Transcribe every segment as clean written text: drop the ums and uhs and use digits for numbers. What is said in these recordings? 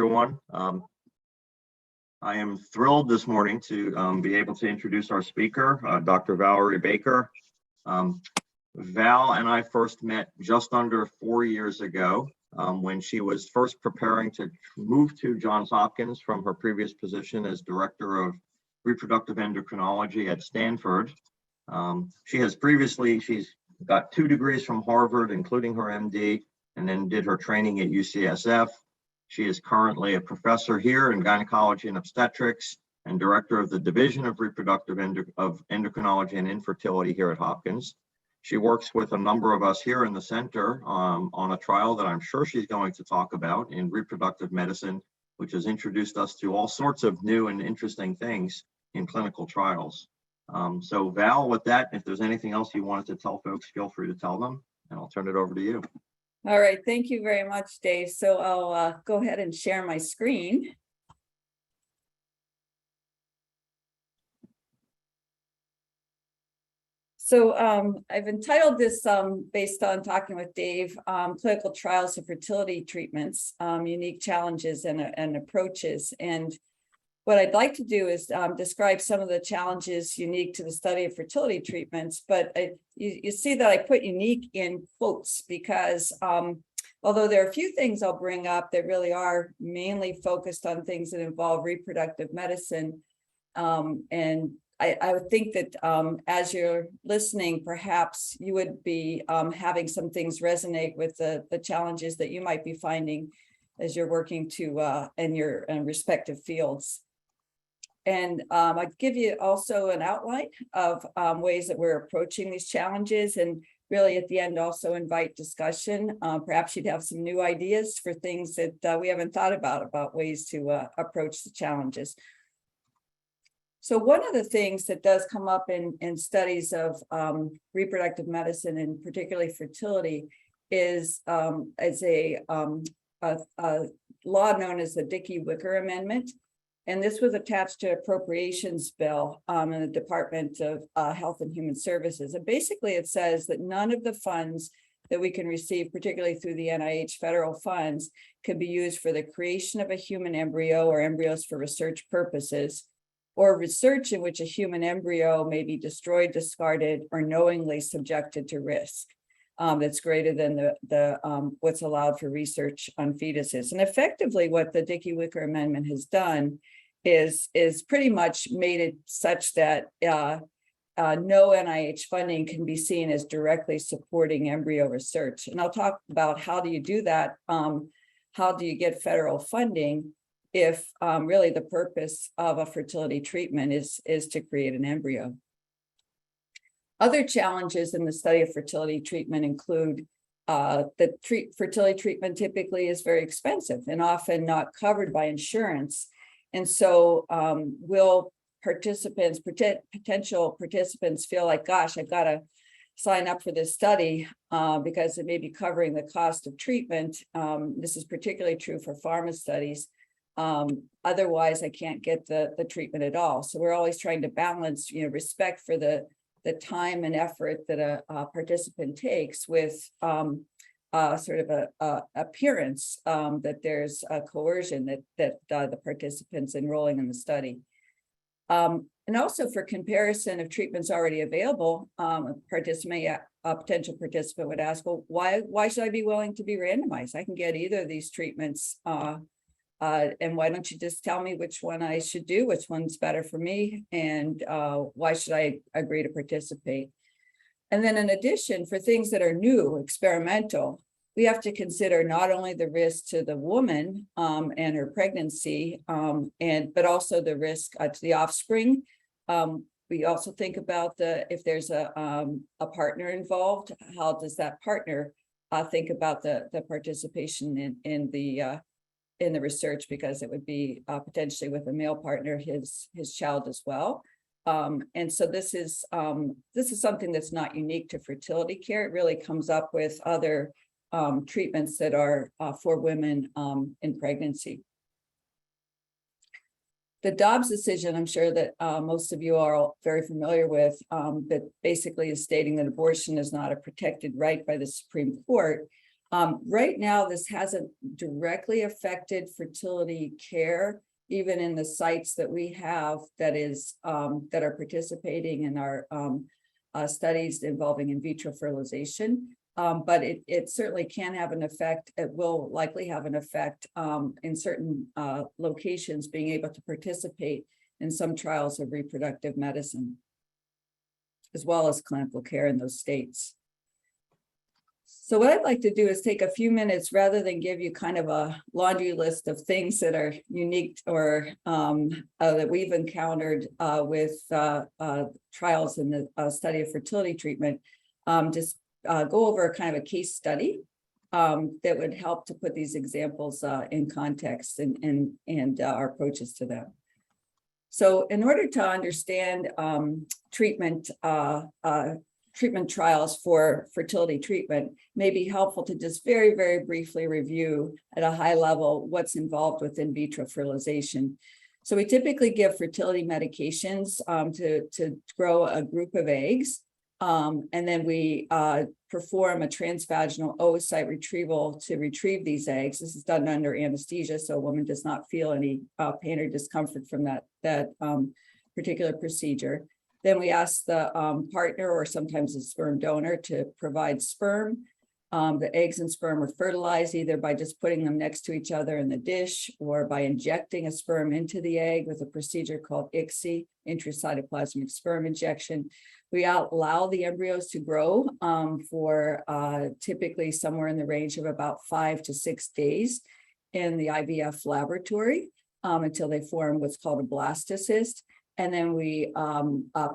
everyone. I am thrilled this morning to be able to introduce our speaker, Dr. Val Baker. Val and I first met just under 4 years ago when she was first preparing to move to Johns Hopkins from her previous position as Director of Reproductive Endocrinology at Stanford. She's got 2 degrees from Harvard, including her MD, and then did her training at UCSF. She is currently a professor here in gynecology and obstetrics and director of the Division of Reproductive Endocrinology and Infertility here at Hopkins. She works with a number of us here in the center on a trial that I'm sure she's going to talk about in reproductive medicine, which has introduced us to all sorts of new and interesting things in clinical trials. So Val, with that, if there's anything else you wanted to tell folks, feel free to tell them, and I'll turn it over to you. All right, thank you very much, Dave. So I'll go ahead and share my screen. So I've entitled this, based on talking with Dave, Clinical Trials of Fertility Treatments, Unique Challenges and Approaches. And what I'd like to do is describe some of the challenges unique to the study of fertility treatments, but you see that I put unique in quotes because although there are a few things I'll bring up that really are mainly focused on things that involve reproductive medicine, and I would think that as you're listening, perhaps you would be having some things resonate with the challenges that you might be finding as you're working to in your respective fields. And I'd give you also an outline of ways that we're approaching these challenges, and really at the end also invite discussion. Perhaps you'd have some new ideas for things that we haven't thought about ways to approach the challenges. So one of the things that does come up in studies of reproductive medicine and particularly fertility is a law known as the Dickey-Wicker Amendment. And this was attached to appropriations bill in the Department of Health and Human Services. And basically it says that none of the funds that we can receive, particularly through the NIH federal funds, can be used for the creation of a human embryo or embryos for research purposes, or research in which a human embryo may be destroyed, discarded, or knowingly subjected to risk that's greater than the what's allowed for research on fetuses. And effectively what the Dickey-Wicker Amendment has done is pretty much made it such that no NIH funding can be seen as directly supporting embryo research. And I'll talk about how do you do that, how do you get federal funding if really the purpose of a fertility treatment is to create an embryo. Other challenges in the study of fertility treatment include that fertility treatment typically is very expensive and often not covered by insurance. And so will potential participants feel like, gosh, I've got to sign up for this study because it may be covering the cost of treatment. This is particularly true for pharma studies. Otherwise, I can't get the treatment at all. So we're always trying to balance, respect for the time and effort that a participant takes with sort of a appearance that there's a coercion that the participants enrolling in the study. And also for comparison of treatments already available, a potential participant would ask, well, why should I be willing to be randomized? I can get either of these treatments and why don't you just tell me which one I should do, which one's better for me, and why should I agree to participate? And then in addition, for things that are new, experimental, we have to consider not only the risk to the woman and her pregnancy, but also the risk to the offspring. We also think about if there's a partner involved, how does that partner think about the participation in the research, because it would be potentially with a male partner, his child as well. And so this is something that's not unique to fertility care. It really comes up with other treatments that are for women in pregnancy. The Dobbs decision, I'm sure that most of you are all very familiar with, that basically is stating that abortion is not a protected right by the Supreme Court. Right now, this hasn't directly affected fertility care, even in the sites that we have that are participating in our studies involving in vitro fertilization. But it certainly can have an effect. It will likely have an effect in certain locations, being able to participate in some trials of reproductive medicine, as well as clinical care in those states. So what I'd like to do is take a few minutes, rather than give you kind of a laundry list of things that are unique or that we've encountered with trials in the study of fertility treatment, just go over kind of a case study that would help to put these examples in context and our approaches to them. So in order to understand treatment trials for fertility treatment, may be helpful to just very, very briefly review at a high level what's involved with in vitro fertilization. So we typically give fertility medications to grow a group of eggs. And then we perform a transvaginal oocyte retrieval to retrieve these eggs. This is done under anesthesia, so a woman does not feel any pain or discomfort from that particular procedure. Then we ask the partner, or sometimes a sperm donor, to provide sperm. The eggs and sperm are fertilized either by just putting them next to each other in the dish, or by injecting a sperm into the egg with a procedure called ICSI, intracytoplasmic sperm injection. We allow the embryos to grow for typically somewhere in the range of about 5 to 6 days in the IVF laboratory until they form what's called a blastocyst. And then we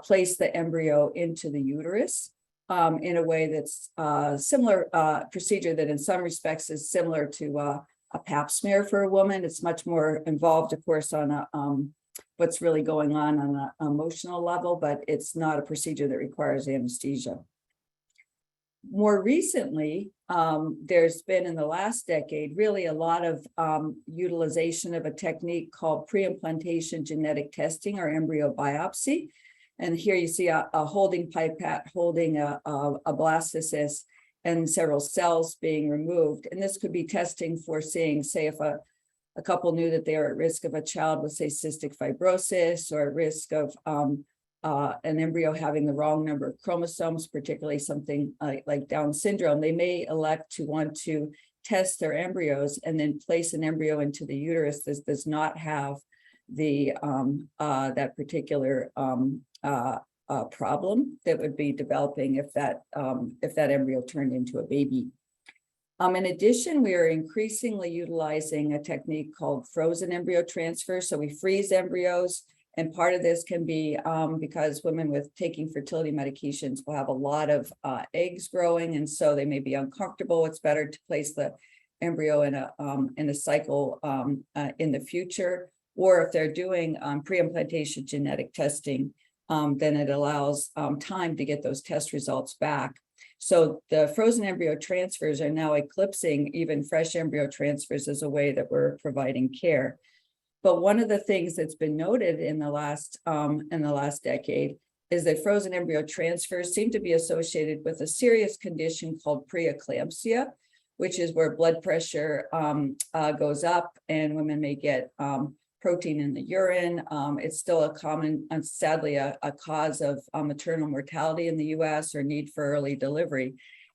place the embryo into the uterus in a way that's similar procedure that in some respects is similar to a pap smear for a woman. It's much more involved, of course, on what's really going on an emotional level, but it's not a procedure that requires anesthesia. More recently, there's been in the last decade really a lot of utilization of a technique called pre-implantation genetic testing, or embryo biopsy. And here you see a holding pipette holding a blastocyst and several cells being removed. And this could be testing for seeing, say, if a couple knew that they are at risk of a child with, say, cystic fibrosis, or at risk of an embryo having the wrong number of chromosomes, particularly something like Down syndrome. They may elect to want to test their embryos and then place an embryo into the uterus that does not have the that particular problem that would be developing if that embryo turned into a baby. In addition, we are increasingly utilizing a technique called frozen embryo transfer. So we freeze embryos, and part of this can be because women with taking fertility medications will have a lot of eggs growing, and so they may be uncomfortable. It's better to place the embryo in a cycle in the future, or if they're doing pre-implantation genetic testing, then it allows time to get those test results back. So the frozen embryo transfers are now eclipsing even fresh embryo transfers as a way that we're providing care. But one of the things that's been noted in the last decade is that frozen embryo transfers seem to be associated with a serious condition called preeclampsia, which is where blood pressure goes up and women may get protein in the urine. It's still a common, sadly, a cause of maternal mortality in the US, or need for early delivery.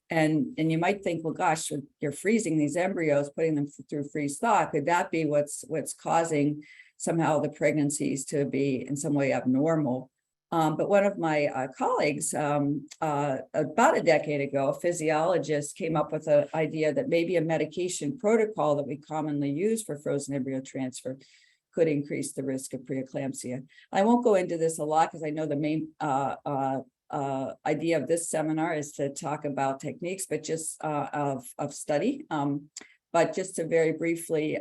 And you might think, well, gosh, you're freezing these embryos, putting them through freeze thaw. Could that be what's causing somehow the pregnancies to be in some way abnormal? But one of my colleagues about a decade ago, a physiologist, came up with an idea that maybe a medication protocol that we commonly use for frozen embryo transfer could increase the risk of preeclampsia. I won't go into this a lot because I know the main idea of this seminar is to talk about techniques, but just of study. But just to very briefly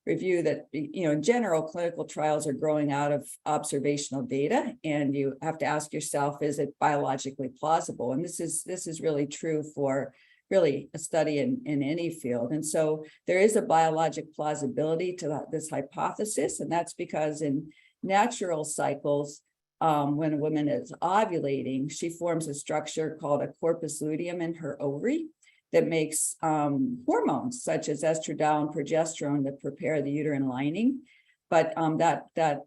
review that, in general, clinical trials are growing out of observational data, and you have to ask yourself, is it biologically plausible? And this is really true for really a study in any field. And so there is a biologic plausibility to this hypothesis, and that's because in natural cycles, when a woman is ovulating, she forms a structure called a corpus luteum in her ovary. that makes hormones such as estradiol and progesterone that prepare the uterine lining. But that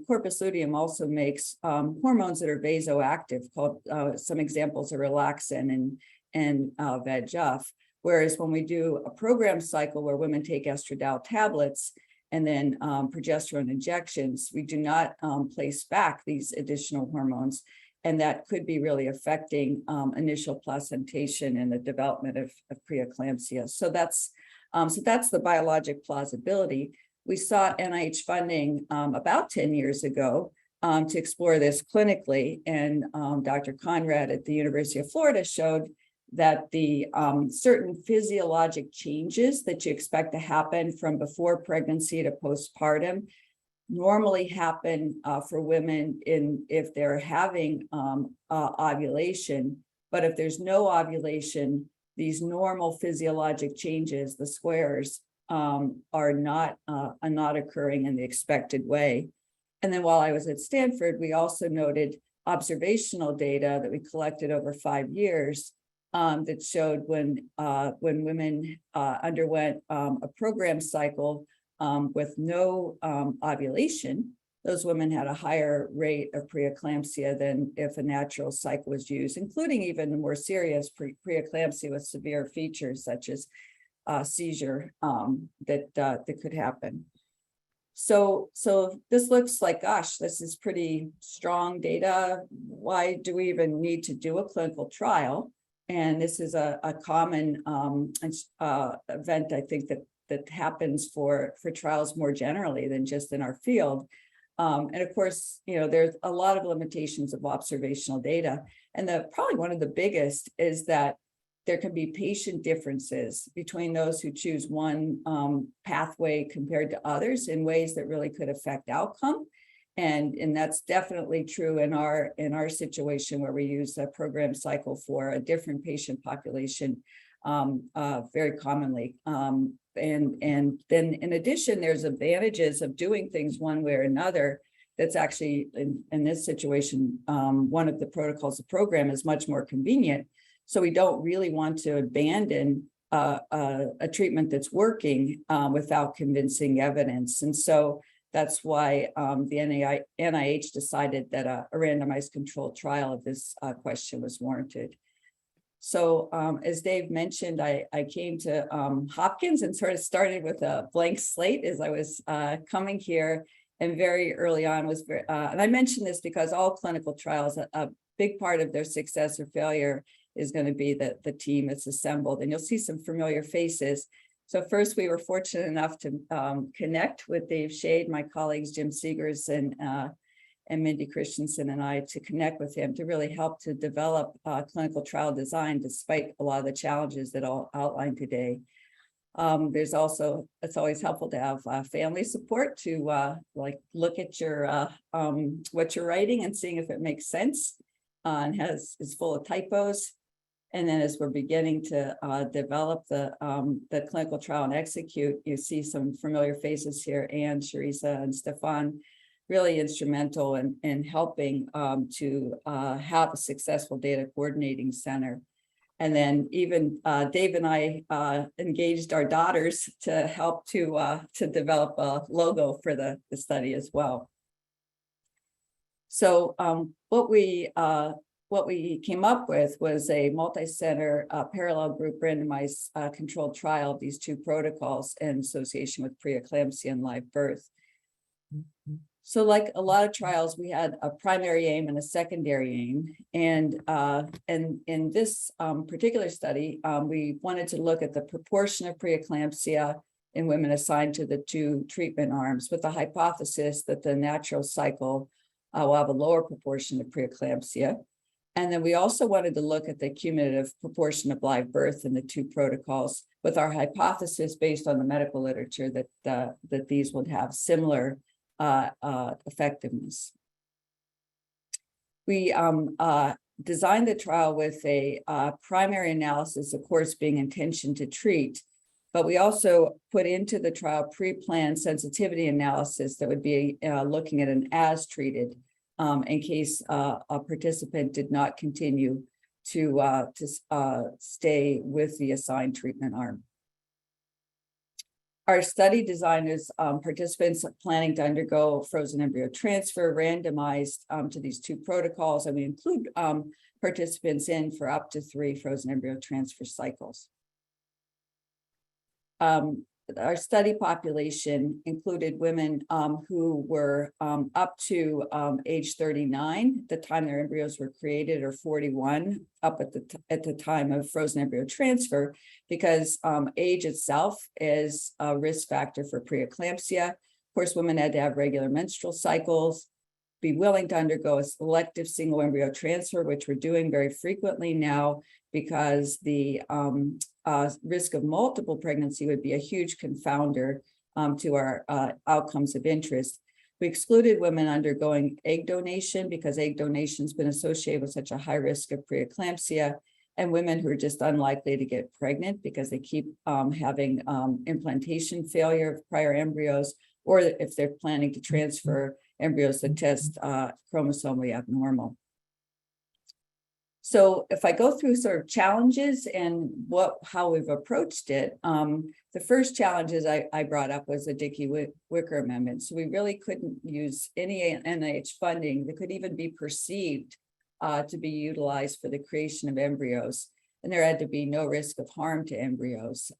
corpus luteum also makes hormones that are vasoactive, called some examples are relaxin and VEGF. Whereas when we do a program cycle where women take estradiol tablets and then progesterone injections, we do not place back these additional hormones. And that could be really affecting initial placentation and the development of preeclampsia. So that's the biologic plausibility. We sought NIH funding about 10 years ago to explore this clinically. And Dr. Conrad at the University of Florida showed that the certain physiologic changes that you expect to happen from before pregnancy to postpartum normally happen for women if they're having ovulation. But if there's no ovulation, these normal physiologic changes, the squares, are not occurring in the expected way. And then while I was at Stanford, we also noted observational data that we collected over 5 years that showed when women underwent a program cycle with no ovulation, those women had a higher rate of preeclampsia than if a natural cycle was used, including even the more serious preeclampsia with severe features such as seizure that could happen. So this looks like, gosh, this is pretty strong data. Why do we even need to do a clinical trial? And this is a common event, I think, that happens for trials more generally than just in our field. And of course, there's a lot of limitations of observational data. And probably one of the biggest is that there can be patient differences between those who choose one pathway compared to others in ways that really could affect outcome. And that's definitely true in our situation where we use a program cycle for a different patient population very commonly. And then in addition, there's advantages of doing things one way or another. That's actually in this situation, one of the protocols of program is much more convenient. So we don't really want to abandon a treatment that's working without convincing evidence. And so that's why the NIH decided that a randomized controlled trial of this question was warranted. So as Dave mentioned, I came to Hopkins and sort of started with a blank slate as I was coming here. And very early on and I mention this because all clinical trials, a big part of their success or failure is going to be the team that's assembled. And you'll see some familiar faces. So first, we were fortunate enough to connect with Dave Shade, my colleagues, Jim Seegers and Mindy Christensen and I, to connect with him to really help to develop clinical trial design, despite a lot of the challenges that I'll outline today. There's also, it's always helpful to have family support to look at your what you're writing and seeing if it makes sense and is full of typos. And then as we're beginning to develop the clinical trial and execute, you see some familiar faces here, Anne, Sharisa, and Stefan, really instrumental in helping to have a successful data coordinating center. And then even Dave and I engaged our daughters to help to develop a logo for the study as well. So what we came up with was a multi-center parallel group randomized controlled trial of these two protocols in association with preeclampsia and live birth. So like a lot of trials, we had a primary aim and a secondary aim. And in this particular study, we wanted to look at the proportion of preeclampsia in women assigned to the two treatment arms with the hypothesis that the natural cycle will have a lower proportion of preeclampsia. And then we also wanted to look at the cumulative proportion of live birth in the two protocols with our hypothesis based on the medical literature that these would have similar effectiveness. We designed the trial with a primary analysis, of course, being intention to treat, but we also put into the trial pre-planned sensitivity analysis that would be looking at an as treated in case a participant did not continue stay with the assigned treatment arm. Our study design is participants planning to undergo frozen embryo transfer randomized to these two protocols, and we include participants in for up to 3 frozen embryo transfer cycles. Our study population included women who were up to age 39 at the time their embryos were created, or 41 up at the time of frozen embryo transfer, because age itself is a risk factor for preeclampsia. Of course, women had to have regular menstrual cycles, be willing to undergo a selective single embryo transfer, which we're doing very frequently now, because the risk of multiple pregnancy would be a huge confounder to our outcomes of interest. We excluded women undergoing egg donation because egg donation has been associated with such a high risk of preeclampsia, and women who are just unlikely to get pregnant because they keep having implantation failure of prior embryos, or if they're planning to transfer embryos that test chromosomally abnormal. So if I go through sort of challenges and how we've approached it, the first challenges I brought up was the Dickey-Wicker Amendment. So we really couldn't use any NIH funding that could even be perceived to be utilized for the creation of embryos. And there had to be no risk of harm to embryos.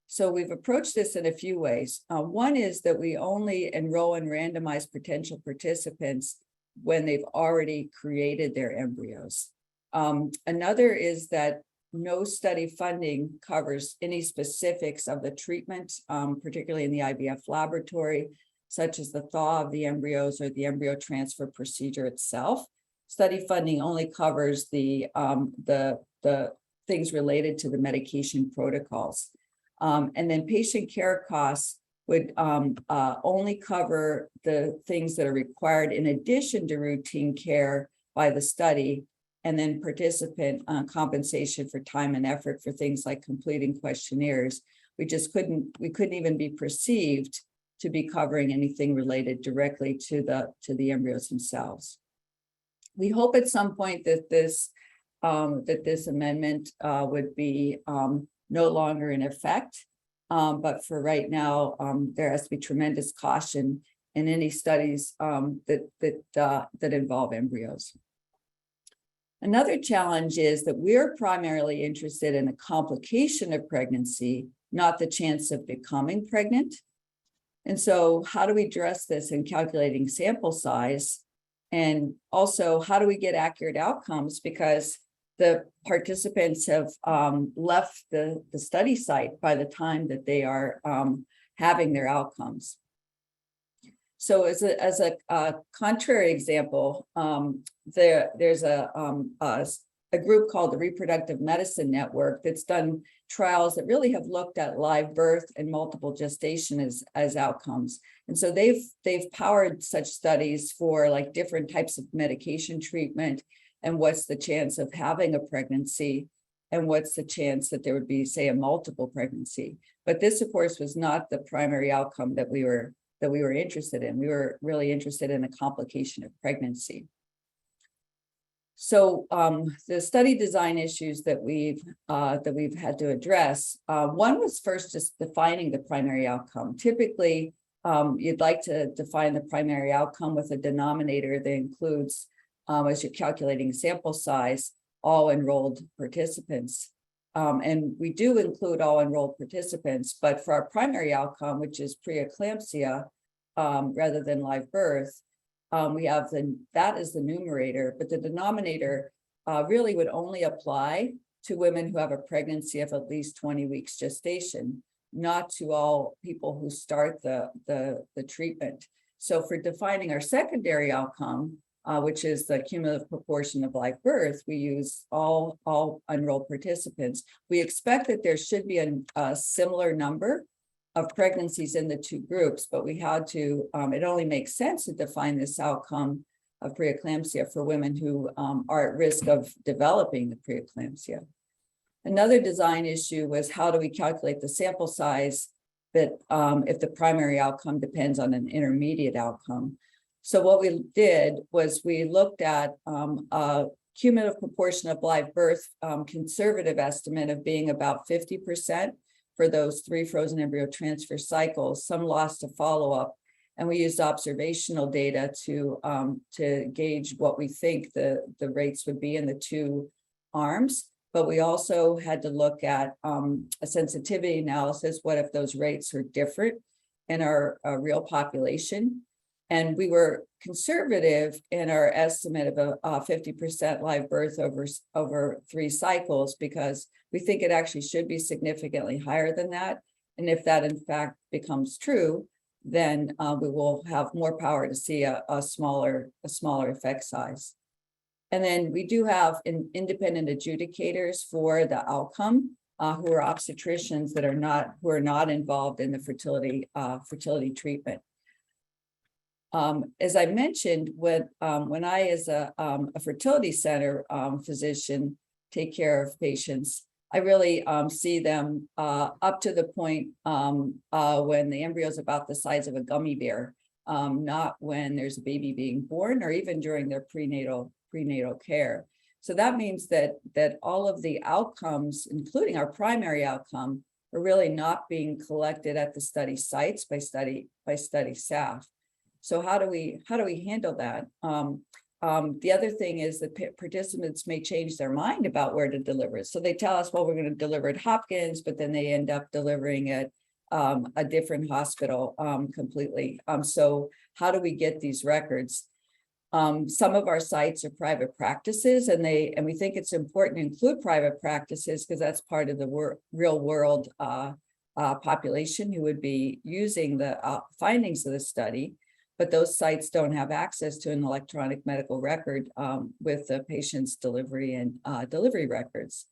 So we've approached this in a few ways. One is that we only enroll and randomize potential participants when they've already created their embryos. Another is that no study funding covers any specifics of the treatment, particularly in the IVF laboratory, such as the thaw of the embryos or the embryo transfer procedure itself. Study funding only covers the things related to the medication protocols. And then patient care costs would only cover the things that are required in addition to routine care by the study, and then participant compensation for time and effort for things like completing questionnaires. We couldn't even be perceived to be covering anything related directly to the embryos themselves. We hope at some point that this amendment would be no longer in effect. But for right now, there has to be tremendous caution in any studies that involve embryos. Another challenge is that we're primarily interested in the complication of pregnancy, not the chance of becoming pregnant. And so how do we address this in calculating sample size? And also, how do we get accurate outcomes? Because the participants have left the study site by the time that they are having their outcomes. So as a contrary example, there's a group called the Reproductive Medicine Network that's done trials that really have looked at live birth and multiple gestation as outcomes. And so they've powered such studies for like different types of medication treatment, and what's the chance of having a pregnancy, and what's the chance that there would be, say, a multiple pregnancy. But this, of course, was not the primary outcome that we were interested in. We were really interested in the complication of pregnancy. So the study design issues that we've had to address, one was first just defining the primary outcome. Typically, you'd like to define the primary outcome with a denominator that includes, as you're calculating sample size, all enrolled participants. And we do include all enrolled participants, but for our primary outcome, which is preeclampsia, rather than live birth, we have that is the numerator, but the denominator really would only apply to women who have a pregnancy of at least 20 weeks gestation, not to all people who start the treatment. So for defining our secondary outcome, which is the cumulative proportion of live birth, we use all enrolled participants. We expect that there should be a similar number of pregnancies in the two groups, but we had to, it only makes sense to define this outcome of preeclampsia for women who are at risk of developing the preeclampsia. Another design issue was, how do we calculate the sample size that if the primary outcome depends on an intermediate outcome? So what we did was we looked at cumulative proportion of live birth, conservative estimate of being about 50% for those 3 frozen embryo transfer cycles, some lost to follow-up. And we used observational data to gauge what we think the rates would be in the 2 arms. But we also had to look at a sensitivity analysis. What if those rates are different in our real population? And we were conservative in our estimate of a 50% live birth over 3 cycles, because we think it actually should be significantly higher than that. And if that in fact becomes true, then we will have more power to see a smaller effect size. And then we do have independent adjudicators for the outcome, who are obstetricians that who are not involved in the fertility treatment. As I mentioned, when I, as a fertility center physician, take care of patients, I really see them up to the point when the embryo is about the size of a gummy bear, not when there's a baby being born or even during their prenatal care. So that means that all of the outcomes, including our primary outcome, are really not being collected at the study sites by study staff. So how do we handle that? The other thing is that participants may change their mind about where to deliver it. So they tell us, well, we're going to deliver at Hopkins, but then they end up delivering at a different hospital completely. So how do we get these records? Some of our sites are private practices, and we think it's important to include private practices because that's part of the real world population who would be using the findings of the study. But those sites don't have access to an electronic medical record with the patient's delivery and delivery records.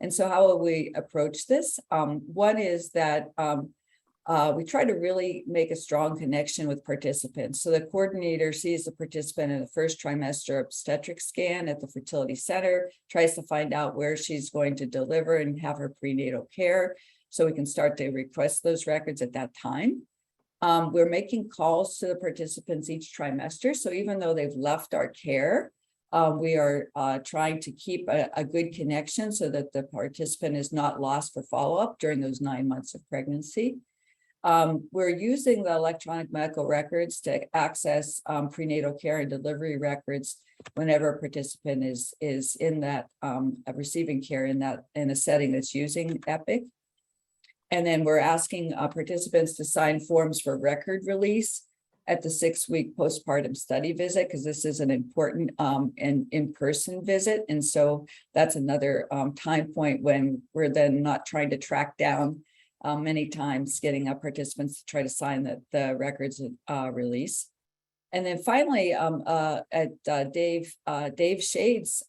And so how will we approach this? One is that we try to really make a strong connection with participants. So the coordinator sees the participant in the first trimester obstetric scan at the fertility center, tries to find out where she's going to deliver and have her prenatal care, so we can start to request those records at that time. We're making calls to the participants each trimester. So even though they've left our care, we are trying to keep a good connection so that the participant is not lost for follow-up during those 9 months of pregnancy. We're using the electronic medical records to access prenatal care and delivery records whenever a participant is in that receiving care in a setting that's using Epic. And then we're asking participants to sign forms for record release at the 6-week postpartum study visit, because this is an important and in-person visit. And so that's another time point when we're then not trying to track down many times getting participants to try to sign the records release. And then finally, at Dave Shade's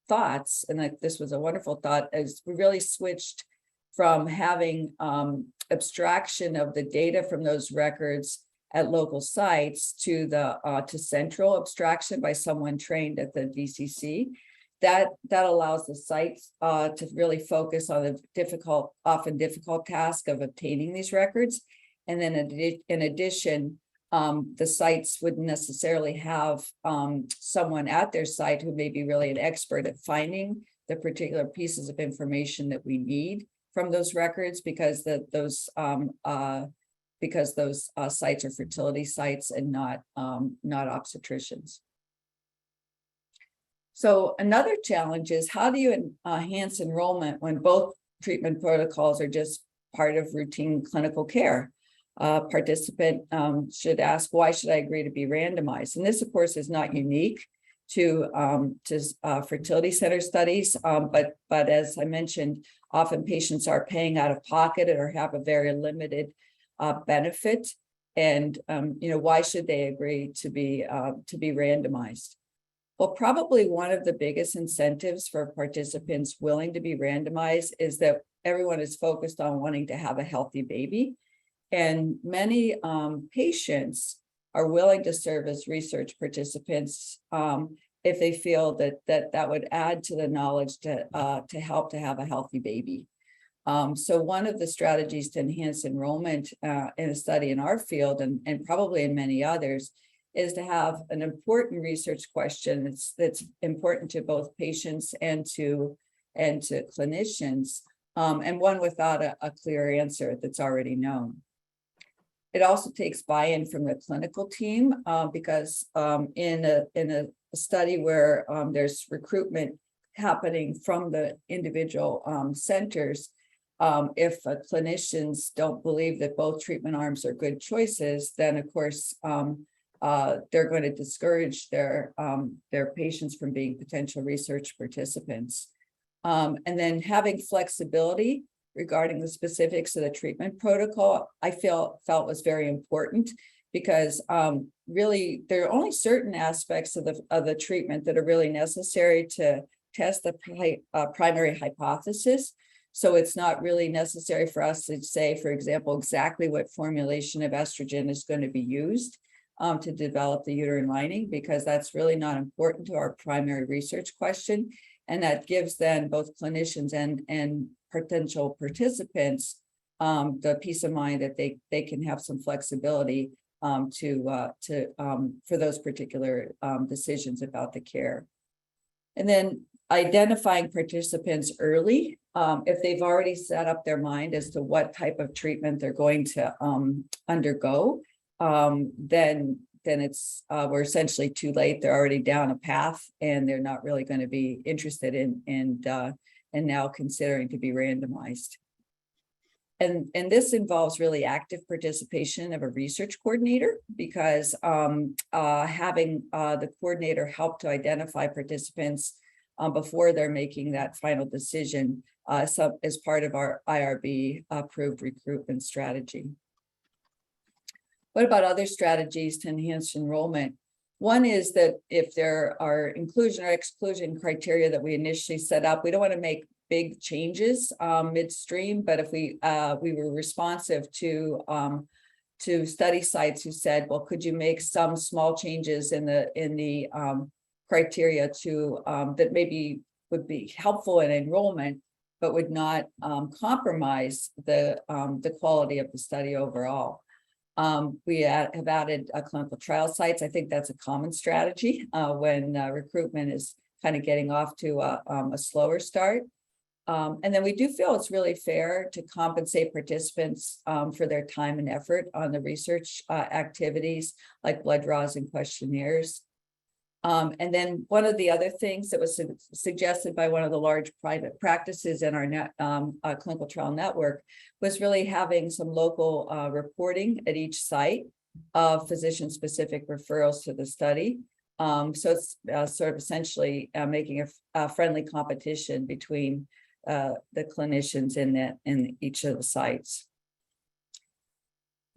thoughts, and this was a wonderful thought, is we really switched from having abstraction of the data from those records at local sites to central abstraction by someone trained at the DCC. That allows the sites to really focus on the often difficult task of obtaining these records. And then in addition, the sites wouldn't necessarily have someone at their site who may be really an expert at finding the particular pieces of information that we need from those records, because those sites are fertility sites and not obstetricians. So another challenge is, how do you enhance enrollment when both treatment protocols are just part of routine clinical care? Participant should ask, why should I agree to be randomized? And this, of course, is not unique to fertility center studies, but as I mentioned, often patients are paying out of pocket or have a very limited benefit, and why should they agree to be randomized? Well, probably one of the biggest incentives for participants willing to be randomized is that everyone is focused on wanting to have a healthy baby, and many patients are willing to serve as research participants if they feel that would add to the knowledge to help to have a healthy baby. So one of the strategies to enhance enrollment in a study in our field, and probably in many others, is to have an important research question that's important to both patients and to clinicians, and one without a clear answer that's already known. It also takes buy-in from the clinical team, because in a study where there's recruitment happening from the individual centers, if clinicians don't believe that both treatment arms are good choices, then of course they're going to discourage their patients from being potential research participants. And then having flexibility regarding the specifics of the treatment protocol, I felt was very important, because really there are only certain aspects of the treatment that are really necessary to test the primary hypothesis. So it's not really necessary for us to say, for example, exactly what formulation of estrogen is going to be used to develop the uterine lining, because that's really not important to our primary research question. And that gives then both clinicians and potential participants the peace of mind that they can have some flexibility for those particular decisions about the care. And then identifying participants early, if they've already set up their mind as to what type of treatment they're going to undergo, then it's we're essentially too late. They're already down a path, and they're not really going to be interested in and now considering to be randomized. And this involves really active participation of a research coordinator, because having the coordinator help to identify participants before they're making that final decision as part of our IRB approved recruitment strategy. What about other strategies to enhance enrollment? One is that if there are inclusion or exclusion criteria that we initially set up, we don't want to make big changes midstream, but if we were responsive to study sites who said, well, could you make some small changes in the criteria to that maybe would be helpful in enrollment, but would not compromise the quality of the study overall. We have added clinical trial sites. I think that's a common strategy when recruitment is kind of getting off to a slower start. And then we do feel it's really fair to compensate participants for their time and effort on the research activities like blood draws and questionnaires. And then one of the other things that was suggested by one of the large private practices in our clinical trial network was really having some local reporting at each site of physician-specific referrals to the study. So it's sort of essentially making a friendly competition between the clinicians in each of the sites.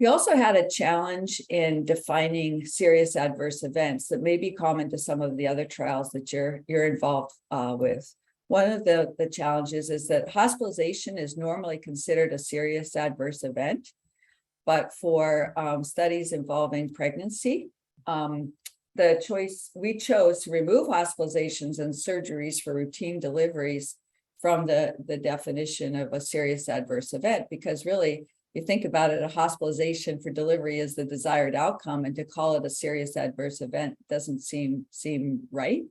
We also had a challenge in defining serious adverse events that may be common to some of the other trials that you're involved with. One of the challenges is that hospitalization is normally considered a serious adverse event, but for studies involving pregnancy, we chose to remove hospitalizations and surgeries for routine deliveries from the definition of a serious adverse event, because really, you think about it, a hospitalization for delivery is the desired outcome, and to call it a serious adverse event doesn't seem right.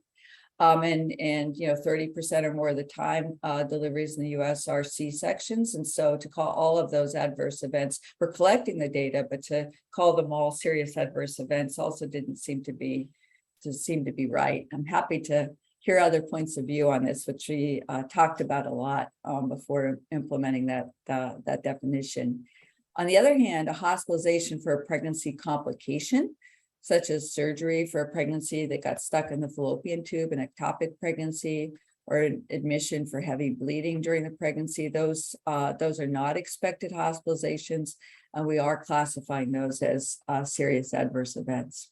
And 30% or more of the time, deliveries in the U.S. are C-sections, and so to call all of those adverse events, we're collecting the data, but to call them all serious adverse events also didn't seem to be right. I'm happy to hear other points of view on this, which we talked about a lot before implementing that definition. On the other hand, a hospitalization for a pregnancy complication, such as surgery for a pregnancy that got stuck in the fallopian tube, an ectopic pregnancy, or admission for heavy bleeding during the pregnancy, those are not expected hospitalizations, and we are classifying those as serious adverse events.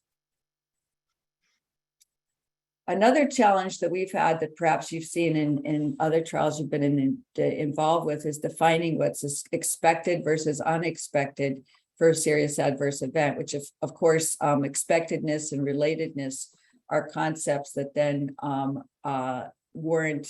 Another challenge that we've had that perhaps you've seen in other trials you've been involved with is defining what's expected versus unexpected for a serious adverse event, which of course, expectedness and relatedness are concepts that then warrant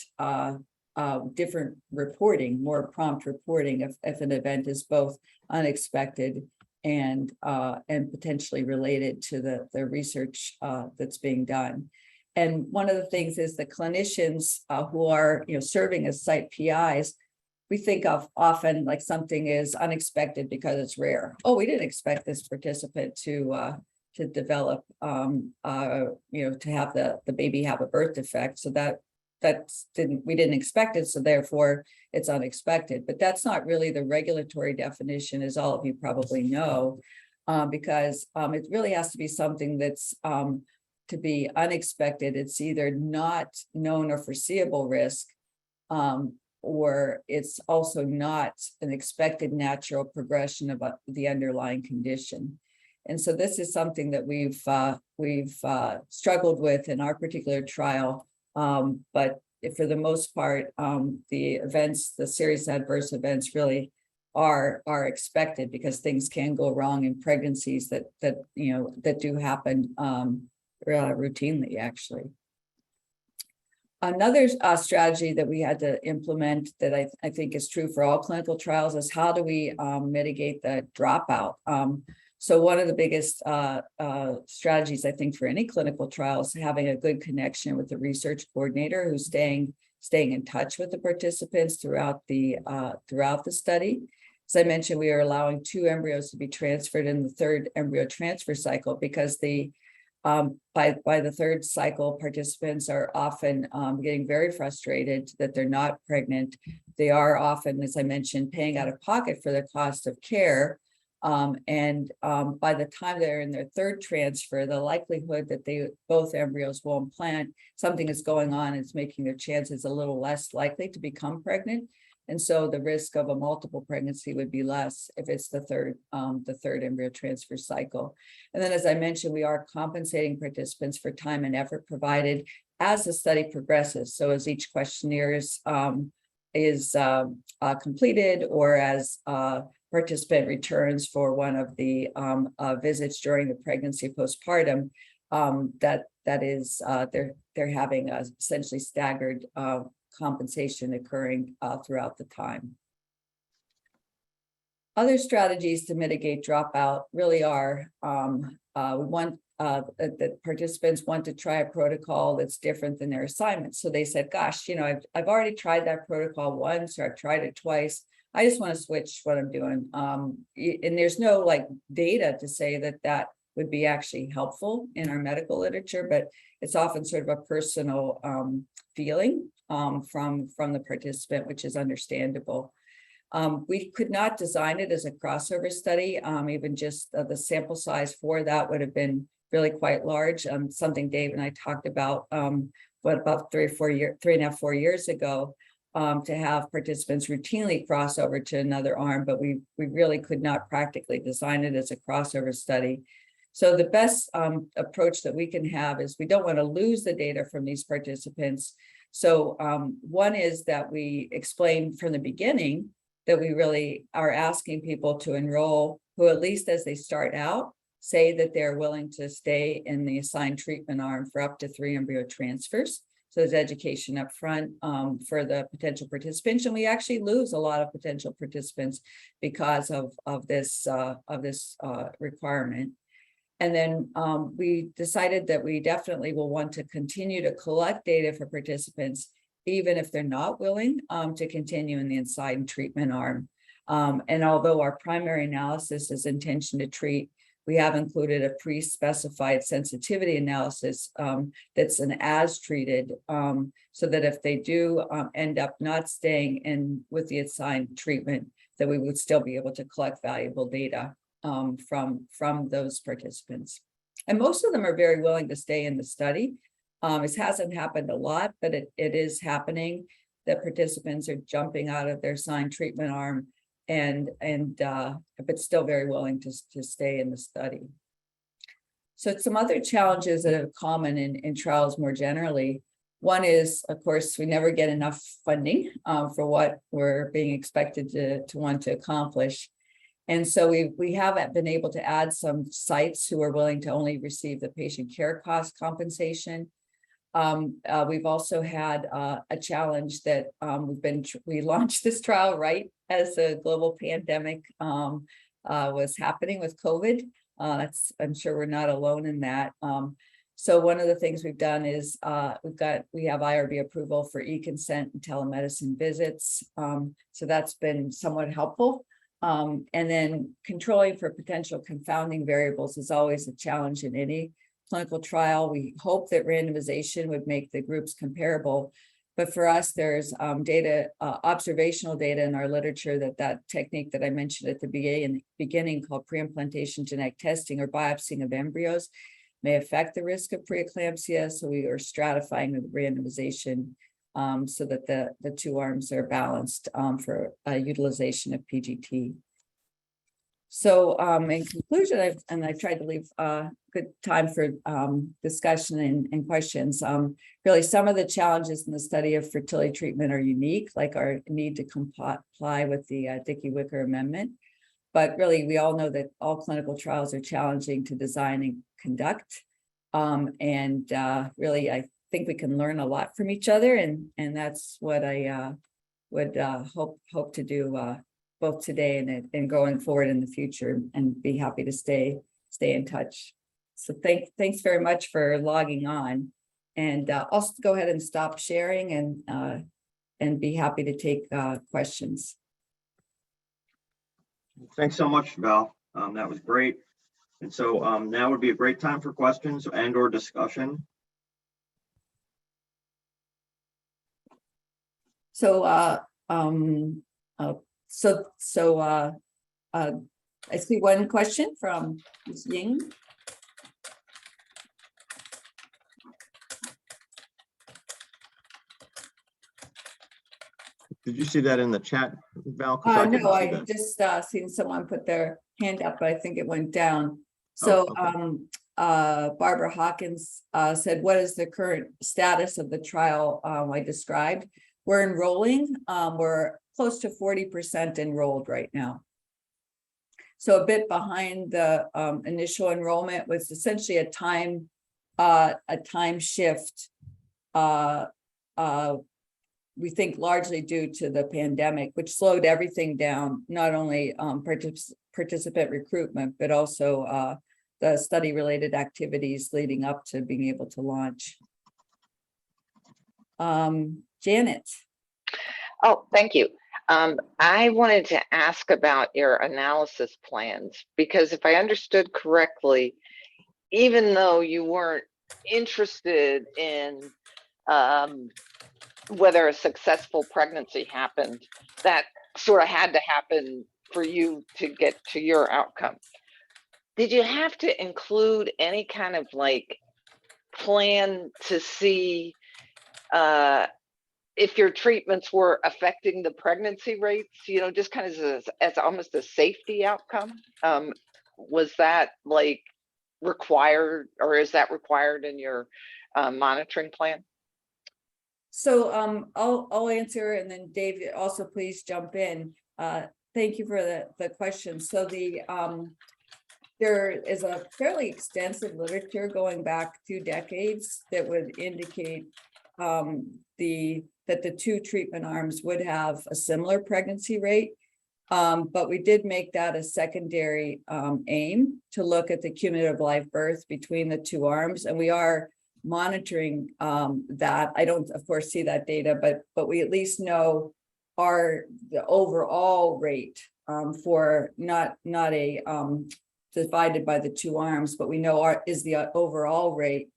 different reporting, more prompt reporting if an event is both unexpected and potentially related to the research that's being done. And one of the things is the clinicians who are serving as site PIs, we think of often like something is unexpected because it's rare. Oh, we didn't expect this participant to develop, to have the baby have a birth defect. So we didn't expect it. So therefore it's unexpected, but that's not really the regulatory definition, as all of you probably know, because it really has to be something that's to be unexpected. It's either not known or foreseeable risk, or it's also not an expected natural progression of the underlying condition. And so this is something that we've struggled with in our particular trial. But for the most part, the serious adverse events really are expected, because things can go wrong in pregnancies that do happen routinely, actually. Another strategy that we had to implement that I think is true for all clinical trials is how do we mitigate the dropout? So one of the biggest strategies, I think, for any clinical trial is having a good connection with the research coordinator who's staying in touch with the participants throughout the study. As I mentioned, we are allowing 2 embryos to be transferred in the 3rd embryo transfer cycle, because by the 3rd cycle, participants are often getting very frustrated that they're not pregnant. They are often, as I mentioned, paying out of pocket for the cost of care. And by the time they're in their 3rd transfer, the likelihood that both embryos will implant, something is going on, it's making their chances a little less likely to become pregnant. And so the risk of a multiple pregnancy would be less if it's the third embryo transfer cycle. And then, as I mentioned, we are compensating participants for time and effort provided as the study progresses. So as each questionnaire is completed, or as participant returns for one of the visits during the pregnancy postpartum, they're having essentially staggered compensation occurring throughout the time. Other strategies to mitigate dropout really are, that participants want to try a protocol that's different than their assignment. So they said, gosh, I've already tried that protocol once, or I've tried it twice. I just want to switch what I'm doing. And there's no data to say that would be actually helpful in our medical literature, but it's often sort of a personal feeling from the participant, which is understandable. We could not design it as a crossover study. Even just the sample size for that would have been really quite large. Something Dave and I talked about, about 3.5, 4 years ago, to have participants routinely cross over to another arm, but we really could not practically design it as a crossover study. So the best approach that we can have is, we don't want to lose the data from these participants. So one is that we explain from the beginning that we really are asking people to enroll who, at least as they start out, say that they're willing to stay in the assigned treatment arm for up to 3 embryo transfers. So there's education up front for the potential participants, and we actually lose a lot of potential participants because of this requirement. And then we decided that we definitely will want to continue to collect data for participants, even if they're not willing to continue in the assigned treatment arm. And although our primary analysis is intention to treat, we have included a pre-specified sensitivity analysis that's an as treated, so that if they do end up not staying in with the assigned treatment, that we would still be able to collect valuable data from those participants. And most of them are very willing to stay in the study. It hasn't happened a lot, but it is happening that participants are jumping out of their assigned treatment arm but still very willing to stay in the study. So some other challenges that are common in trials more generally. One is, of course, we never get enough funding for what we're being expected to want to accomplish. And so we have been able to add some sites who are willing to only receive the patient care cost compensation. We've also had a challenge that we launched this trial right as a global pandemic was happening with COVID. I'm sure we're not alone in that. So one of the things we've done is we have IRB approval for e-consent and telemedicine visits. So that's been somewhat helpful. And then controlling for potential confounding variables is always a challenge in any clinical trial. We hope that randomization would make the groups comparable. But for us, there's observational data in our literature that technique that I mentioned at the beginning called pre-implantation genetic testing or biopsying of embryos may affect the risk of preeclampsia. So we are stratifying the randomization so that the two arms are balanced for utilization of PGT. So in conclusion, I've tried to leave good time for discussion and questions. Really, some of the challenges in the study of fertility treatment are unique, like our need to comply with the Dickey-Wicker Amendment. But really, we all know that all clinical trials are challenging to design and conduct. Really, I think we can learn a lot from each other, and that's what I would hope to do both today and going forward in the future, and be happy to stay in touch. So thanks very much for logging on, and I'll go ahead and stop sharing and be happy to take questions. Thanks so much, Val. That was great. And so now would be a great time for questions and or discussion. So I see one question from Ms. Ying. Did you see that in the chat, Val? No, I just seen someone put their hand up, but I think it went down. So okay. Barbara Hawkins said, what is the current status of the trial I described? We're enrolling. We're close to 40% enrolled right now. So a bit behind the initial enrollment was essentially a time shift. We think largely due to the pandemic, which slowed everything down, not only participant recruitment, but also the study-related activities leading up to being able to launch. Janet. Oh, thank you. I wanted to ask about your analysis plans, because if I understood correctly, even though you weren't interested in whether a successful pregnancy happened, that sort of had to happen for you to get to your outcome. Did you have to include any kind of like plan to see if your treatments were affecting the pregnancy rates, you know, just kind of as almost a safety outcome? Was that like required, or is that required in your monitoring plan? So I'll answer, and then Dave, also please jump in. Thank you for the question. So there is a fairly extensive literature going back 2 decades that would indicate that the 2 treatment arms would have a similar pregnancy rate. But we did make that a secondary aim to look at the cumulative live birth between the 2 arms, and we are monitoring that. I don't, of course, see that data, but we at least know the overall rate for not a divided by the 2 arms, but we know is the overall rate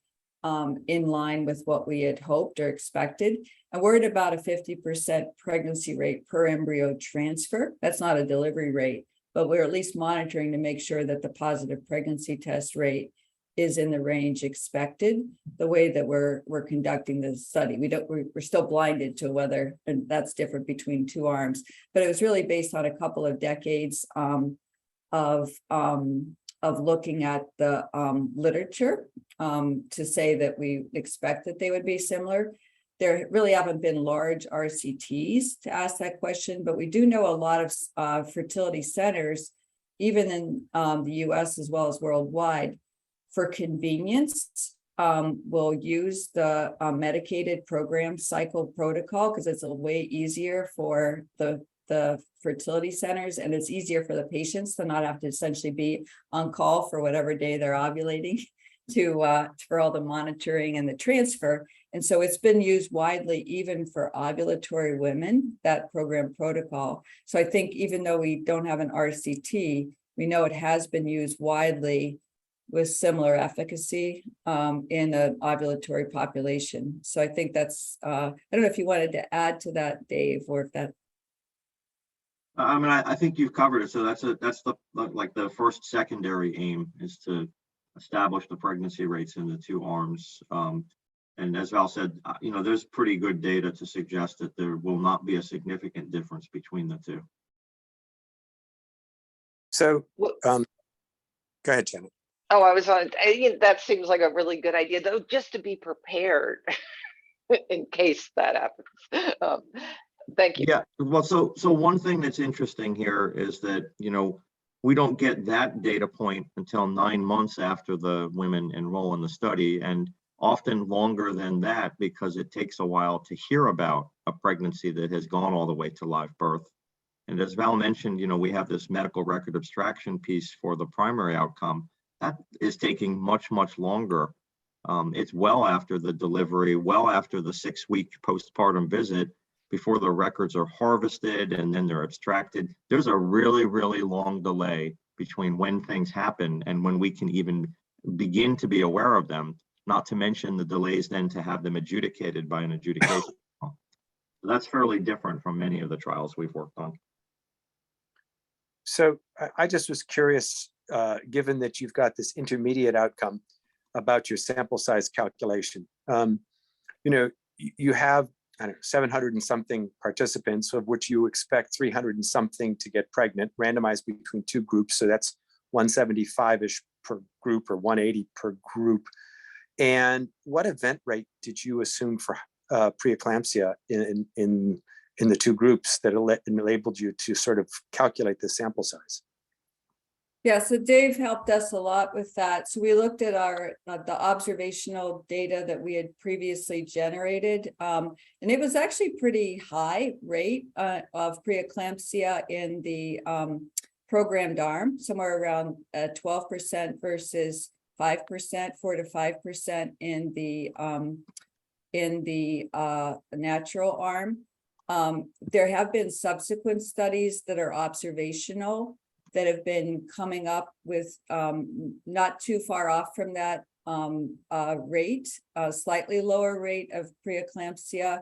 in line with what we had hoped or expected. And we're at about a 50% pregnancy rate per embryo transfer. That's not a delivery rate, but we're at least monitoring to make sure that the positive pregnancy test rate is in the range expected, the way that we're conducting the study. We're still blinded to whether, and that's different between 2 arms, but it was really based on a couple of decades of looking at the literature to say that we expect that they would be similar. There really haven't been large RCTs to ask that question, but we do know a lot of fertility centers, even in the US as well as worldwide, for convenience, will use the medicated program cycle protocol because it's a way easier for the the fertility centers, and it's easier for the patients to not have to essentially be on call for whatever day they're ovulating for all the monitoring and the transfer. And so it's been used widely even for ovulatory women, that program protocol. So I think even though we don't have an RCT, we know it has been used widely with similar efficacy in an ovulatory population. So I think that's, I don't know if you wanted to add to that, Dave, or if that. I mean, I think you've covered it. So that's the first secondary aim is to establish the pregnancy rates in the two arms. And as Val said, there's pretty good data to suggest that there will not be a significant difference between the two. So, go ahead, Janet. Oh, that seems like a really good idea, though, just to be prepared in case that happens. Thank you. Yeah, well, so one thing that's interesting here is that, we don't get that data point until 9 months after the women enroll in the study, and often longer than that, because it takes a while to hear about a pregnancy that has gone all the way to live birth. And as Val mentioned, we have this medical record abstraction piece for the primary outcome. That is taking much, much longer. It's well after the delivery, well after the 6-week postpartum visit, before the records are harvested and then they're abstracted. There's a really, really long delay between when things happen and when we can even begin to be aware of them, not to mention the delays then to have them adjudicated by an adjudication. So that's fairly different from many of the trials we've worked on. So I just was curious, given that you've got this intermediate outcome about your sample size calculation. You have 700 and something participants, of which you expect 300 and something to get pregnant, randomized between two groups. So that's 175-ish per group or 180 per group. And what event rate did you assume for preeclampsia in the two groups that enabled you to sort of calculate the sample size? Yeah, so Dave helped us a lot with that. So we looked at the observational data that we had previously generated, and it was actually pretty high rate of preeclampsia in the programmed arm, somewhere around 12% versus 5%, 4 to 5% in the natural arm. There have been subsequent studies that are observational that have been coming up with not too far off from that rate, a slightly lower rate of preeclampsia.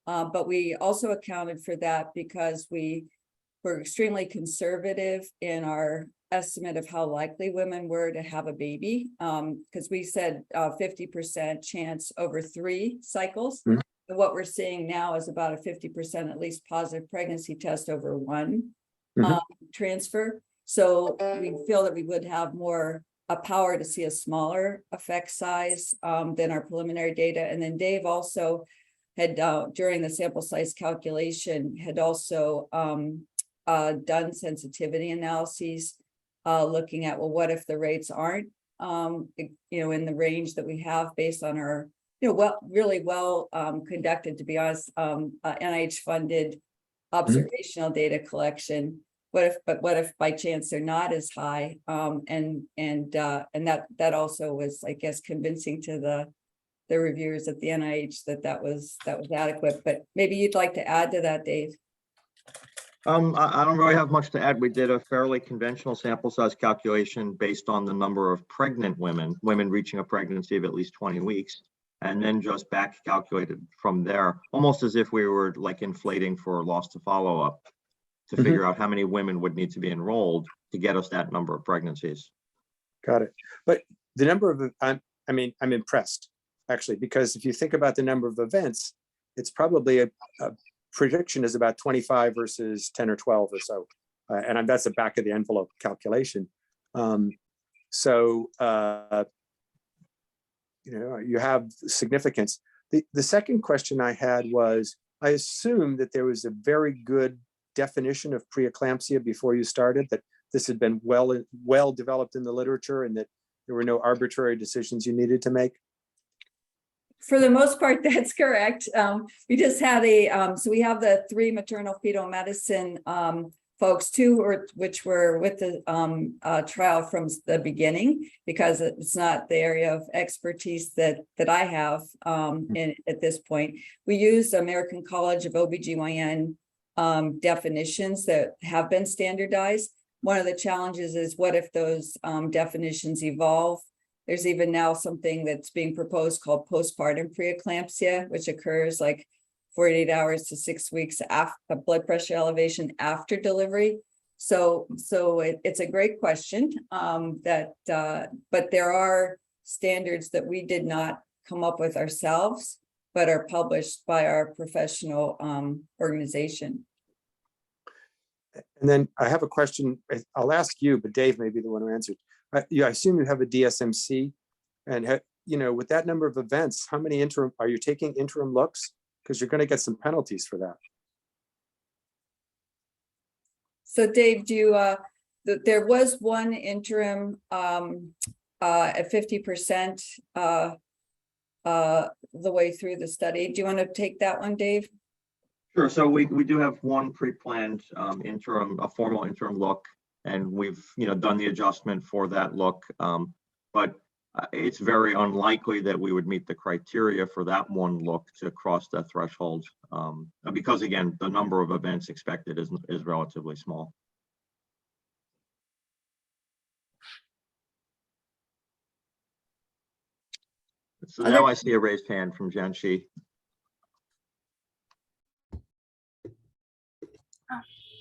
But we also accounted for that because we were extremely conservative in our estimate of how likely women were to have a baby, because we said 50% chance over 3 cycles. Mm-hmm. And what we're seeing now is about a 50% at least positive pregnancy test over 1 transfer. So we feel that we would have more power to see a smaller effect size than our preliminary data. And then Dave also had, during the sample size calculation, had also done sensitivity analyses, looking at, well, what if the rates aren't, in the range that we have based on our, really well conducted, to be honest, NIH-funded observational data collection. What if by chance they're not as high? And that also was, I guess, convincing to the reviewers at the NIH that was adequate. But maybe you'd like to add to that, Dave. I don't really have much to add. We did a fairly conventional sample size calculation based on the number of pregnant women reaching a pregnancy of at least 20 weeks, and then just back calculated from there, almost as if we were like inflating for loss to follow-up to figure out how many women would need to be enrolled to get us that number of pregnancies. Got it. But the number of, I'm impressed, actually, because if you think about the number of events, it's probably a prediction is about 25 versus 10 or 12 or so. And that's a back of the envelope calculation. You have significance. The second question I had was, I assume that there was a very good definition of preeclampsia before you started, that this had been well developed in the literature and that there were no arbitrary decisions you needed to make? For the most part, that's correct. We just had so we have the 3 maternal fetal medicine folks, 2 which were with the trial from the beginning, because it's not the area of expertise that I have at this point. We used American College of OBGYN definitions that have been standardized. One of the challenges is, what if those definitions evolve? There's even now something that's being proposed called postpartum preeclampsia, which occurs like 48 hours to 6 weeks after blood pressure elevation after delivery. So it's a great question but there are standards that we did not come up with ourselves, but are published by our professional organization. And then I have a question. I'll ask you, but Dave may be the one who answered. I assume you have a DSMC, and with that number of events, how many are you taking interim looks? Because you're going to get some penalties for that. So Dave, do you, there was one interim at 50% the way through the study. Do you want to take that one, Dave? Sure. So we do have one pre-planned interim, a formal interim look, and we've done the adjustment for that look. But it's very unlikely that we would meet the criteria for that one look to cross that threshold, because again, the number of events expected is relatively small. So now I see a raised hand from Jianxi.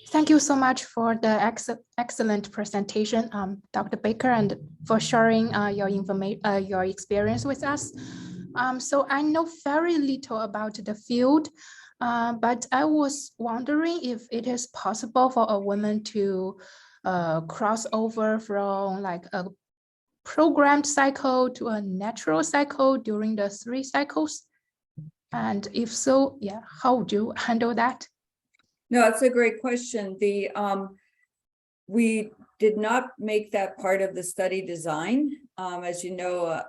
Thank you so much for the excellent presentation, Dr. Baker, and for sharing your experience with us. So I know very little about the field, but I was wondering if it is possible for a woman to cross over from like a programmed cycle to a natural cycle during the 3 cycles. And if so, yeah, how would you handle that? No, that's a great question. We did not make that part of the study design. As you know,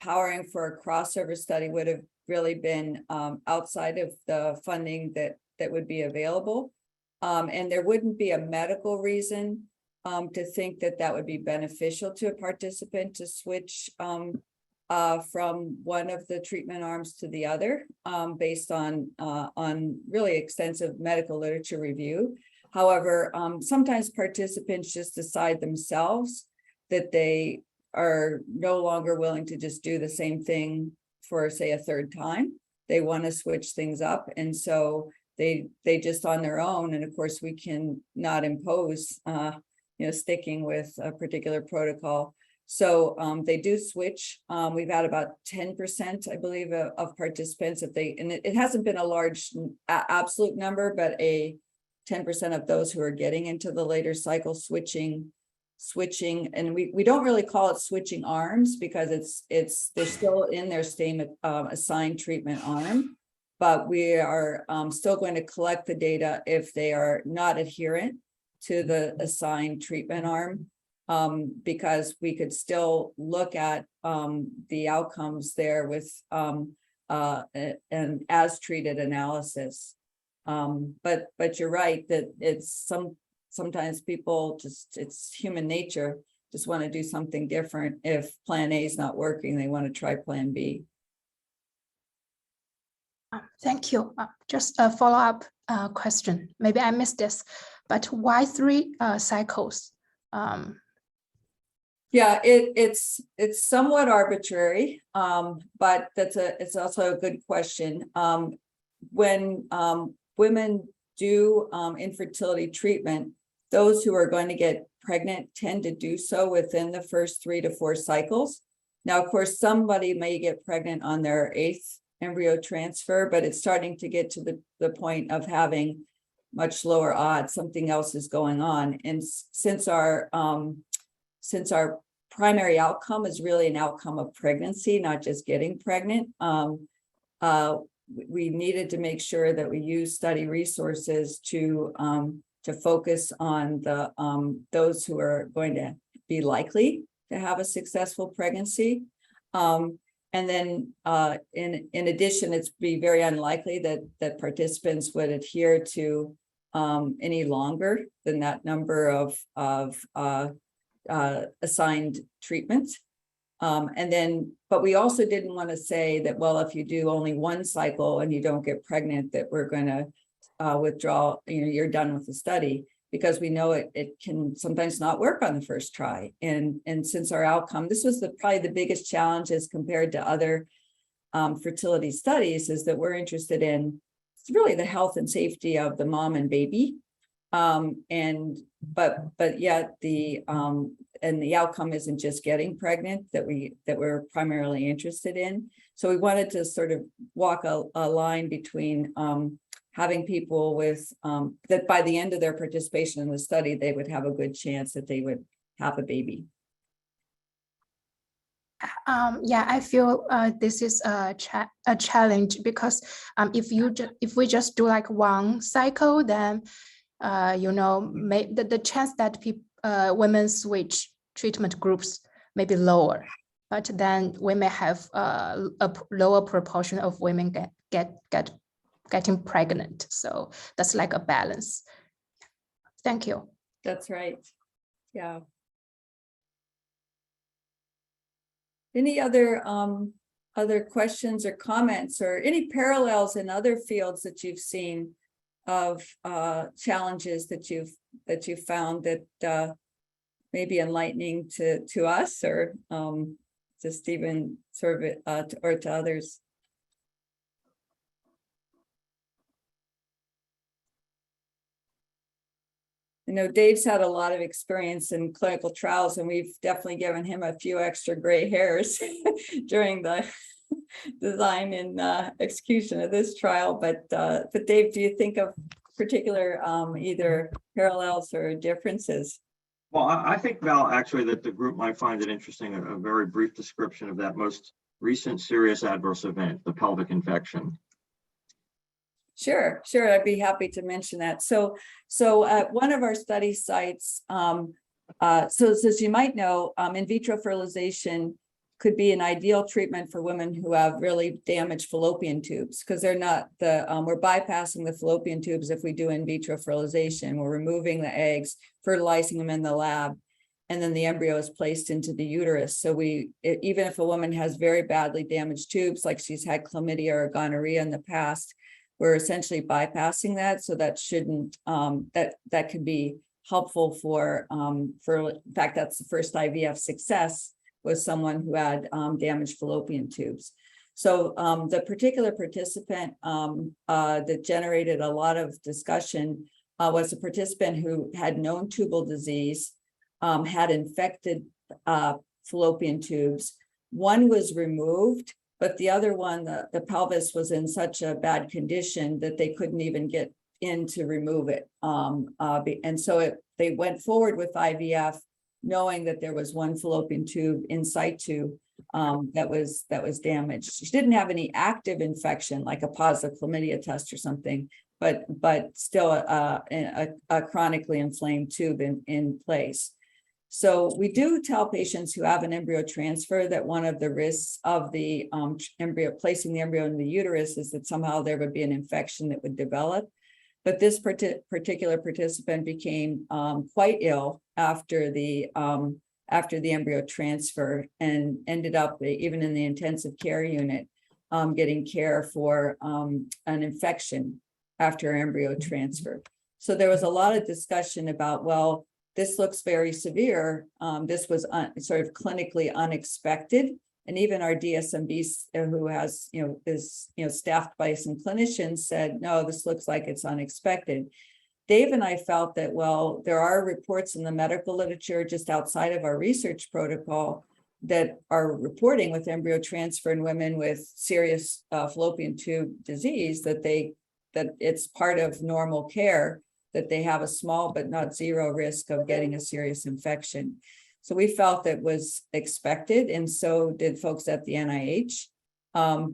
powering for a crossover study would have really been outside of the funding that would be available. And there wouldn't be a medical reason to think that would be beneficial to a participant to switch from one of the treatment arms to the other, based on really extensive medical literature review. However, sometimes participants just decide themselves that they are no longer willing to just do the same thing for, say, a 3rd time. They want to switch things up, and so they just on their own. And of course, we can not impose, sticking with a particular protocol. So they do switch. We've had about 10%, I believe, of participants, and it hasn't been a large absolute number, but a 10% of those who are getting into the later cycle switching. And we don't really call it switching arms, because they're still in their same assigned treatment arm, but we are still going to collect the data if they are not adherent to the assigned treatment arm. Because we could still look at the outcomes there with an as treated analysis. But you're right that it's sometimes people it's human nature, just want to do something different. If plan A is not working, they want to try plan B. Thank you. Just a follow-up question. Maybe I missed this, but why 3 cycles? Yeah, it's somewhat arbitrary, but it's also a good question. When women do infertility treatment, those who are going to get pregnant tend to do so within the first 3 to 4 cycles. Now, of course, somebody may get pregnant on their 8th embryo transfer, but it's starting to get to the point of having much lower odds. Something else is going on, and since our primary outcome is really an outcome of pregnancy, not just getting pregnant, we needed to make sure that we use study resources to focus on those who are going to be likely to have a successful pregnancy. And then in addition, it's be very unlikely that participants would adhere to any longer than that number of assigned treatments. But we also didn't want to say that, well, if you do only one cycle and you don't get pregnant, that we're going to withdraw, you're done with the study, because we know it can sometimes not work on the first try. And since our outcome, this was probably the biggest challenge as compared to other fertility studies, is that we're interested in really the health and safety of the mom and baby. But yet the outcome isn't just getting pregnant that we're primarily interested in. So we wanted to sort of walk a line between having people with that by the end of their participation in the study, they would have a good chance that they would have a baby. Yeah, I feel this is a challenge, because if we just do like one cycle, then the chance that women switch treatment groups may be lower, but then we may have a lower proportion of women getting pregnant. So that's like a balance. Thank you. That's right. Yeah. Any other questions or comments, or any parallels in other fields that you've seen of challenges that you've found that may be enlightening to us, or just even sort of or to others? Dave's had a lot of experience in clinical trials, and we've definitely given him a few extra gray hairs during the design and execution of this trial. But Dave, do you think of particular either parallels or differences? Well, I think, Val, actually, that the group might find it interesting, a very brief description of that most recent serious adverse event, the pelvic infection. Sure. I'd be happy to mention that. So at one of our study sites, so as you might know, in vitro fertilization could be an ideal treatment for women who have really damaged fallopian tubes, because they're not we're bypassing the fallopian tubes if we do in vitro fertilization. We're removing the eggs, fertilizing them in the lab, and then the embryo is placed into the uterus. So even if a woman has very badly damaged tubes, like she's had chlamydia or gonorrhea in the past, we're essentially bypassing that. So that shouldn't, that could be helpful for, in fact, that's the first IVF success, was someone who had damaged fallopian tubes. So the particular participant that generated a lot of discussion was a participant who had known tubal disease, had infected fallopian tubes. One was removed, but the other one, the pelvis was in such a bad condition that they couldn't even get in to remove it. And so they went forward with IVF, knowing that there was one fallopian tube in situ that was damaged. She didn't have any active infection, like a positive chlamydia test or something, but still a chronically inflamed tube in place. So we do tell patients who have an embryo transfer that one of the risks of the placing the embryo in the uterus is that somehow there would be an infection that would develop. But this particular participant became quite ill after the embryo transfer, and ended up even in the intensive care unit getting care for an infection after embryo transfer. So there was a lot of discussion about, well, this looks very severe. This was sort of clinically unexpected. And even our DSMB, who has, is, staffed by some clinicians, said, no, this looks like it's unexpected. Dave and I felt that, well, there are reports in the medical literature just outside of our research protocol that are reporting with embryo transfer in women with serious fallopian tube disease, that it's part of normal care, that they have a small but not zero risk of getting a serious infection. So we felt that was expected, and so did folks at the NIH.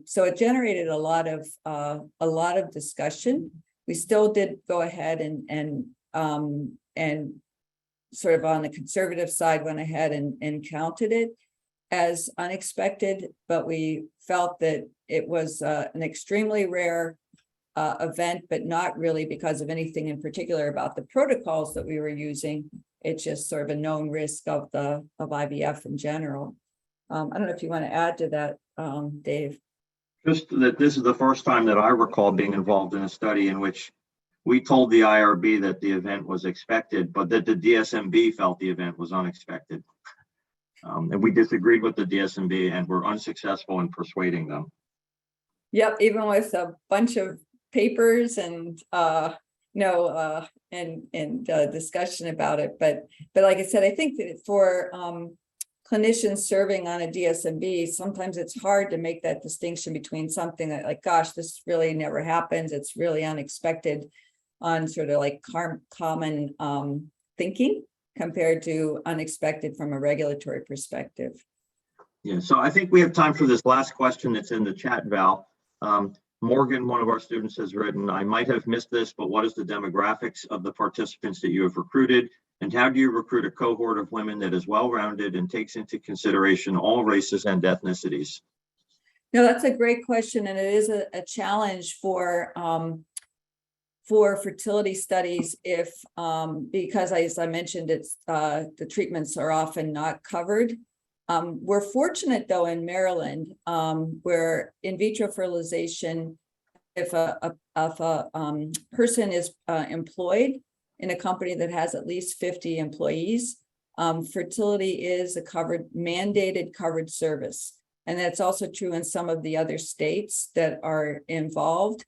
So it generated a lot of discussion. We still did go ahead and sort of on the conservative side went ahead and counted it. as unexpected, but we felt that it was an extremely rare event, but not really because of anything in particular about the protocols that we were using. It's just sort of a known risk of IVF in general. I don't know if you want to add to that, Dave. Just that this is the first time that I recall being involved in a study in which we told the IRB that the event was expected, but that the DSMB felt the event was unexpected. And we disagreed with the DSMB and were unsuccessful in persuading them. Yep, even with a bunch of papers and discussion about it. But like I said, I think that for clinicians serving on a DSMB, sometimes it's hard to make that distinction between something that, like, gosh, this really never happens, it's really unexpected, on sort of like common thinking, compared to unexpected from a regulatory perspective. Yeah, so I think we have time for this last question that's in the chat, Val. Morgan, one of our students, has written, I might have missed this, but what is the demographics of the participants that you have recruited? And how do you recruit a cohort of women that is well-rounded and takes into consideration all races and ethnicities? No, that's a great question. And it is a challenge for fertility studies if, because as I mentioned, it's the treatments are often not covered. We're fortunate though in Maryland, where in vitro fertilization, if a person is employed in a company that has at least 50 employees, fertility is a mandated covered service. And that's also true in some of the other states that are involved.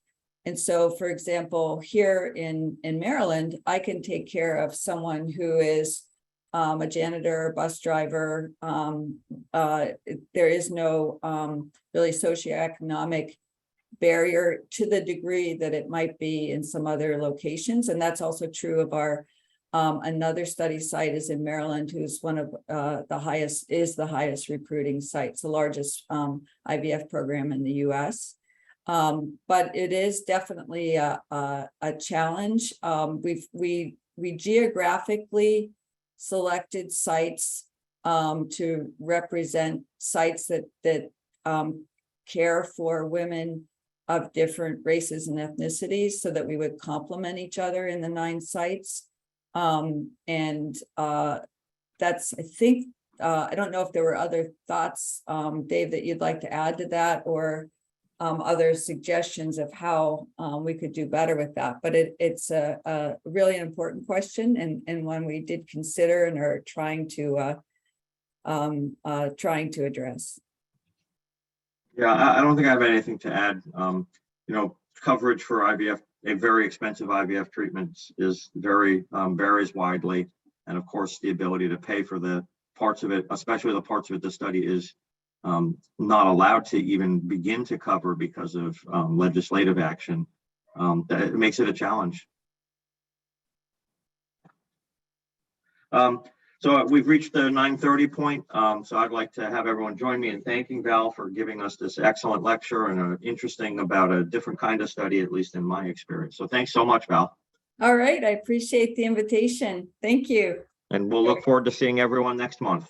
And so, for example, here in Maryland, I can take care of someone who is a janitor, bus driver. There is no really socioeconomic barrier to the degree that it might be in some other locations. And that's also true of our another study site is in Maryland, who's one of the highest recruiting sites, the largest IVF program in the US. But it is definitely a challenge. We geographically selected sites to represent sites that care for women of different races and ethnicities, so that we would complement each other in the 9 sites. That's, I think, I don't know if there were other thoughts, Dave, that you'd like to add to that, or other suggestions of how we could do better with that. But it's a really important question, and one we did consider and are trying to address. Yeah, I don't think I have anything to add. Coverage for IVF, a very expensive IVF treatment, is varies widely. And of course, the ability to pay for the parts of it, especially the parts of it the study is not allowed to even begin to cover because of legislative action, that makes it a challenge. So we've reached the 9:30 point. So I'd like to have everyone join me in thanking Val for giving us this excellent lecture and interesting about a different kind of study, at least in my experience. So thanks so much, Val. All right, I appreciate the invitation. Thank you. And we'll look forward to seeing everyone next month.